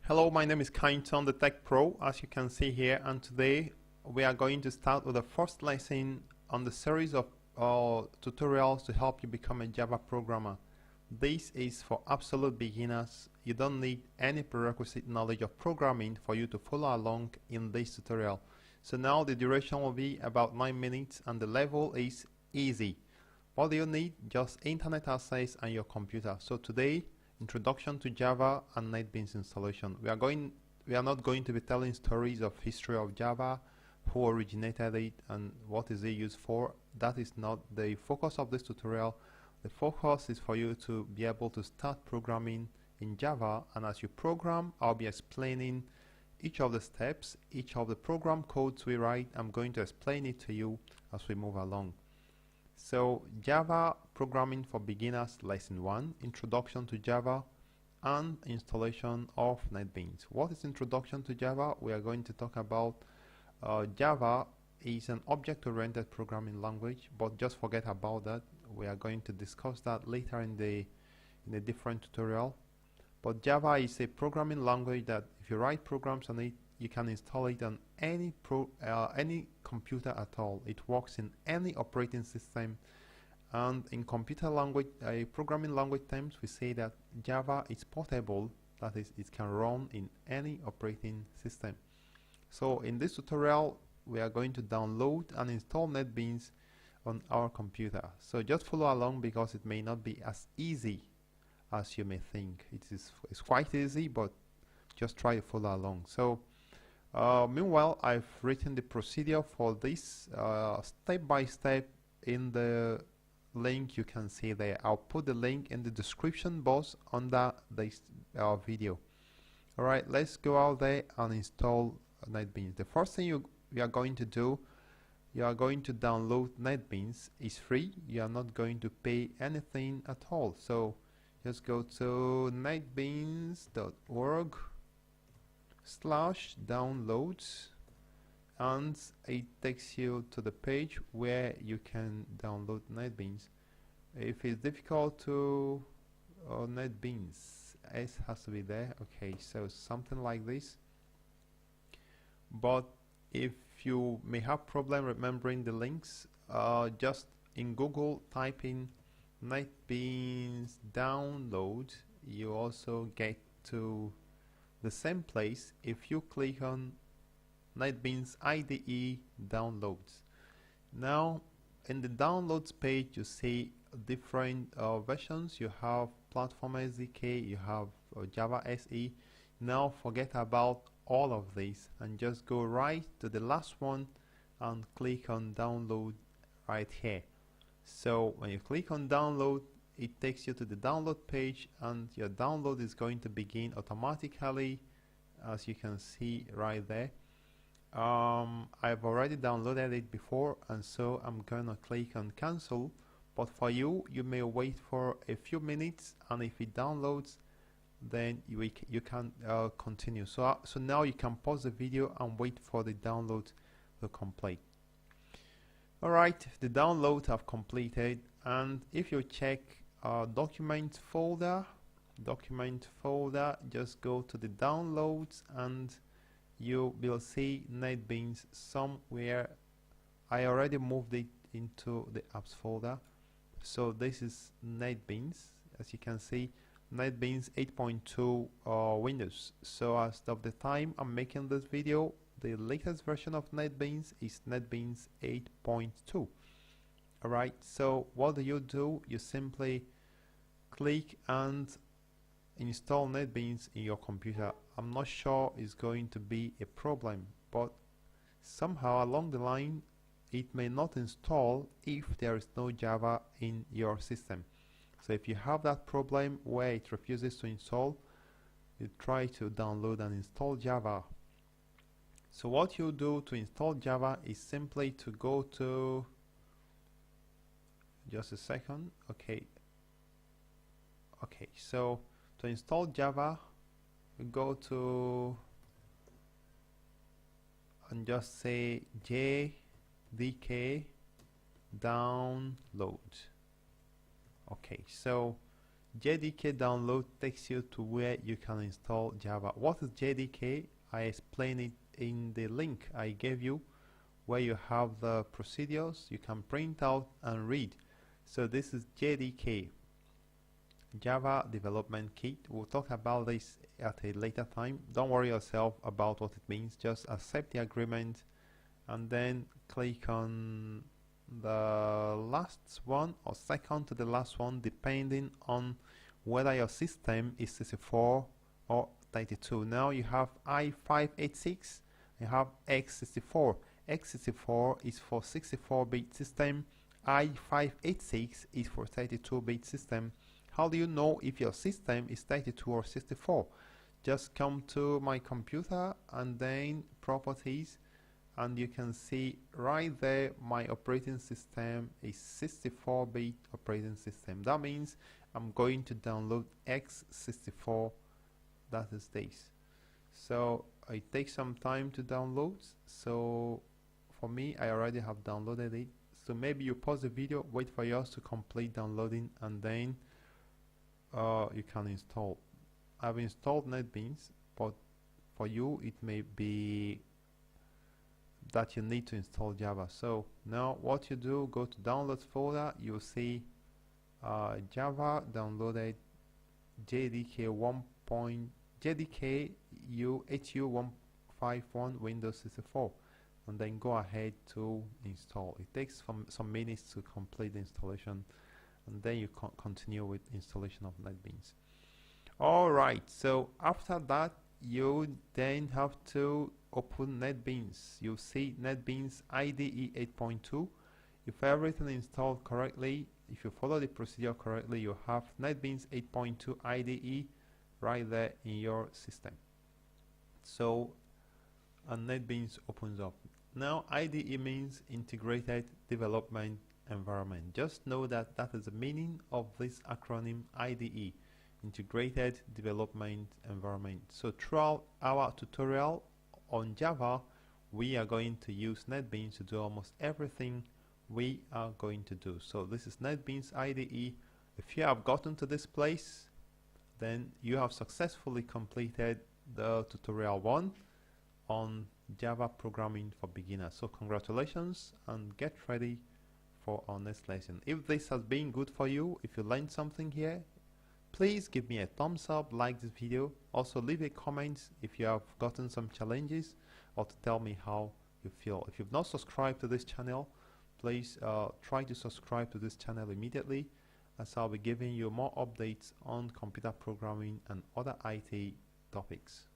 Hello, my name is Kainton, the Tech Pro, as you can see here, and today we are going to start with the first lesson on the series of tutorials to help you become a Java programmer. This is for absolute beginners. You don't need any prerequisite knowledge of programming for you to follow along in this tutorial. So now the duration will be about 9 minutes and the level is easy. What do you need? Just internet access and your computer. So today, introduction to Java and Netbeans installation. We are not going to be telling stories of history of Java, who originated it and what is it used for. That is not the focus of this tutorial. The focus is for you to be able to start programming in Java, and as you program, I'll be explaining each of the steps, each of the program codes we write. I'm going to explain it to you as we move along. So Java Programming for Beginners Lesson 1, Introduction to Java and Installation of Netbeans. What is Introduction to Java? We are going to talk about Java is an object-oriented programming language, but just forget about that. We are going to discuss that later in a different tutorial. But Java is a programming language that if you write programs on it, you can install it on any computer at all. It works in any operating system, and in computer language, programming language terms, we say that Java is portable. That is, it can run in any operating system. So in this tutorial, we are going to download and install Netbeans on our computer. So just follow along because it may not be as easy as you may think. It's quite easy, but just try to follow along. So meanwhile, I've written the procedure for this step by step in the link you can see there. I'll put the link in the description box under this video. Alright, let's go out there and install Netbeans. The first thing you are going to do, you are going to download Netbeans. It's free. You are not going to pay anything at all. So just go to netbeans.org/downloads, and it takes you to the page where you can download Netbeans. If it's difficult to Netbeans, S has to be there. Okay, so something like this. But if you may have problem remembering the links, just in Google type in Netbeans download. You also get to the same place if you click on Netbeans IDE downloads. Now in the downloads page you see different versions. You have Platform SDK, you have Java SE. Now forget about all of this and just go right to the last one and click on download right here. So when you click on download, it takes you to the download page and your download is going to begin automatically, as you can see right there. I've already downloaded it before, and so I'm gonna click on cancel, but for you, you may wait for a few minutes, and if it downloads, then you can continue. So now you can pause the video and wait for the download to complete. Alright, the download have completed, and if you check document folder, just go to the downloads and you will see Netbeans somewhere. I already moved it into the apps folder. So this is Netbeans, as you can see, Netbeans 8.2 Windows. So as of the time I'm making this video, the latest version of Netbeans is Netbeans 8.2. Alright, so what do? You simply click and install Netbeans in your computer. I'm not sure it's going to be a problem, but somehow along the line it may not install if there is no Java in your system. So if you have that problem where it refuses to install, you try to download and install Java. So what you do to install Java is simply to go to, just a second, okay, so to install Java, you go to and just say JDK download. Okay, so JDK download takes you to where you can install Java. What is JDK? I explained it in the link I gave you, where you have the procedures you can print out and read. So this is JDK, Java Development Kit. We'll talk about this at a later time. Don't worry yourself about what it means. Just accept the agreement and then click on the last one or second to the last one, depending on whether your system is 64 or 32. Now you have i586, you have x64. x64 is for 64-bit system, i586 is for 32-bit system. How do you know if your system is 32 or 64? Just come to my computer and then properties, and you can see right there my operating system is 64-bit operating system. That means I'm going to download x64, that is this. So it takes some time to download, so for me I already have downloaded it. So maybe you pause the video, wait for yours to complete downloading, and then you can install. I've installed Netbeans, but for you it may be that you need to install Java. So now what you do, go to downloads folder, you'll see Java downloaded JDK JDK HU151 Windows 64, and then go ahead to install. It takes some minutes to complete the installation, and then you continue with installation of Netbeans. Alright, so after that you then have to open Netbeans. You see Netbeans IDE 8.2. If everything installed correctly, if you follow the procedure correctly, you have Netbeans 8.2 IDE right there in your system. So Netbeans opens up. Now IDE means Integrated Development Environment. Just know that that is the meaning of this acronym IDE, Integrated Development Environment. So throughout our tutorial on Java, we are going to use Netbeans to do almost everything we are going to do. So this is Netbeans IDE. If you have gotten to this place, then you have successfully completed the tutorial 1 on Java programming for beginners. So congratulations, and get ready for our next lesson. If this has been good for you, if you learned something here, please give me a thumbs up, like this video. Also leave a comment if you have gotten some challenges, or to tell me how you feel. If you've not subscribed to this channel, please try to subscribe to this channel immediately, as I'll be giving you more updates on computer programming and other IT topics.